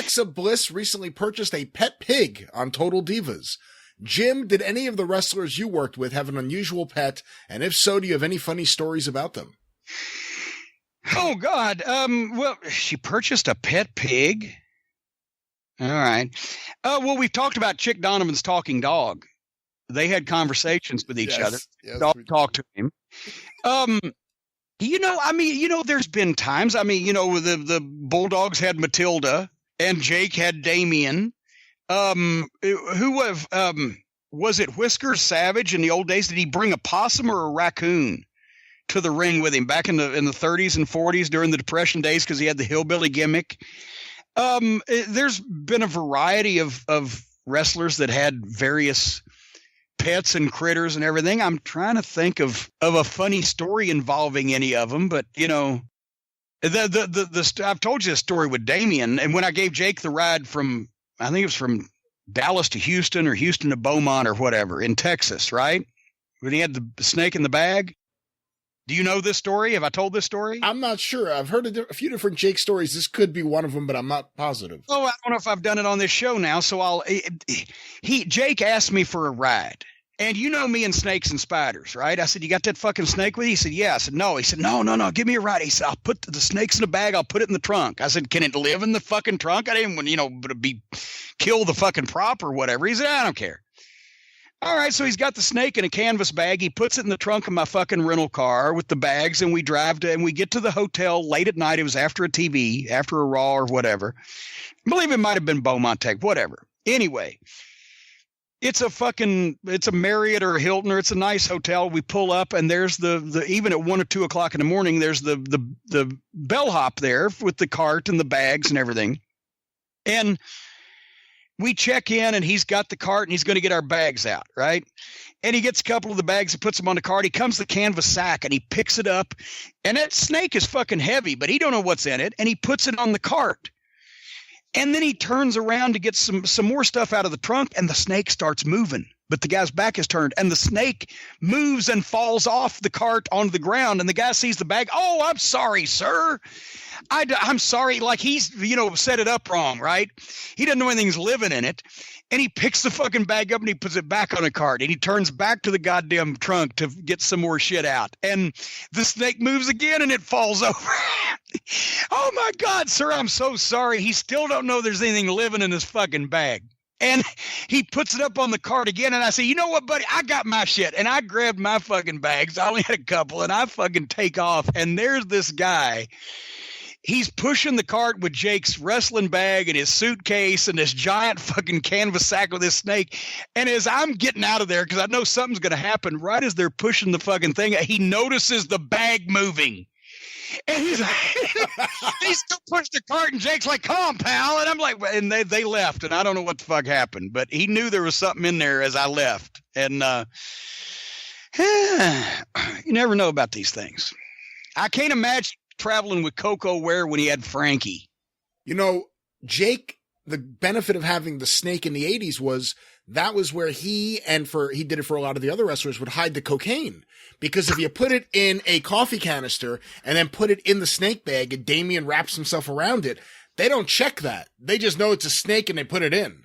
Alexa Bliss recently purchased a pet pig on Total Divas. Jim, did any of the wrestlers you worked with have an unusual pet? And if so, do you have any funny stories about them? Oh, God. Well, she purchased a pet pig. All right. Well, we've talked about Chick Donovan's talking dog. They had conversations with each other. Dog talked to him. There's been times, the Bulldogs had Matilda and Jake had Damien. Was it Whiskers Savage in the old days? Did he bring a possum or a raccoon to the ring with him back in the 30s and 40s during the Depression days because he had the hillbilly gimmick? There's been a variety of wrestlers that had various pets and critters and everything. I'm trying to think of a funny story involving any of them, but I've told you a story with Damien, and when I gave Jake the ride from, I think it was from Dallas to Houston or Houston to Beaumont or whatever in Texas, right? When he had the snake in the bag. Do you know this story? Have I told this story? I'm not sure. I've heard a few different Jake stories. This could be one of them, but I'm not positive. Oh, I don't know if I've done it on this show now. So Jake asked me for a ride. And you know me and snakes and spiders, right? I said, you got that fucking snake with you? He said, yeah. I said, no. He said, no, give me a ride. He said, I'll put the snakes in the bag. I'll put it in the trunk. I said, can it live in the fucking trunk? I didn't want, kill the fucking prop or whatever. He said, I don't care. All right, so he's got the snake in a canvas bag. He puts it in the trunk of my fucking rental car with the bags, and we drive and we get to the hotel late at night. It was after a TV, after a Raw or whatever. I believe it might have been Beaumont Tech, whatever. Anyway, it's a Marriott or a Hilton, or it's a nice hotel. We pull up, and there's the even at 1 or 2 o'clock in the morning, there's the bellhop there with the cart and the bags and everything. And we check in, and he's got the cart, and he's going to get our bags out, right? And he gets a couple of the bags and puts them on the cart. He comes to the canvas sack, and he picks it up. And that snake is fucking heavy, but he don't know what's in it, and he puts it on the cart. And then he turns around to get some more stuff out of the trunk, and the snake starts moving. But the guy's back is turned, and the snake moves and falls off the cart onto the ground, and the guy sees the bag. Oh, I'm sorry, sir. I'm sorry. Like he's, set it up wrong, right? He doesn't know anything's living in it. And he picks the fucking bag up and he puts it back on a cart, and he turns back to the goddamn trunk to get some more shit out. And the snake moves again and it falls over. Oh my God, sir, I'm so sorry. He still don't know there's anything living in this fucking bag. And he puts it up on the cart again. And I say, you know what, buddy? I got my shit. And I grabbed my fucking bags. I only had a couple, and I fucking take off. And there's this guy. He's pushing the cart with Jake's wrestling bag and his suitcase and this giant fucking canvas sack with this snake. And as I'm getting out of there, because I know something's going to happen, right as they're pushing the fucking thing, he notices the bag moving. And he's still pushed the cart, and Jake's like, come on, pal. And I'm like, and they left, and I don't know what the fuck happened, but he knew there was something in there as I left. And you never know about these things. I can't imagine traveling with Coco Ware when he had Frankie. Jake, the benefit of having the snake in the 80s was that was where he did it for a lot of the other wrestlers, would hide the cocaine. Because if you put it in a coffee canister and then put it in the snake bag and Damien wraps himself around it, they don't check that. They just know it's a snake and they put it in.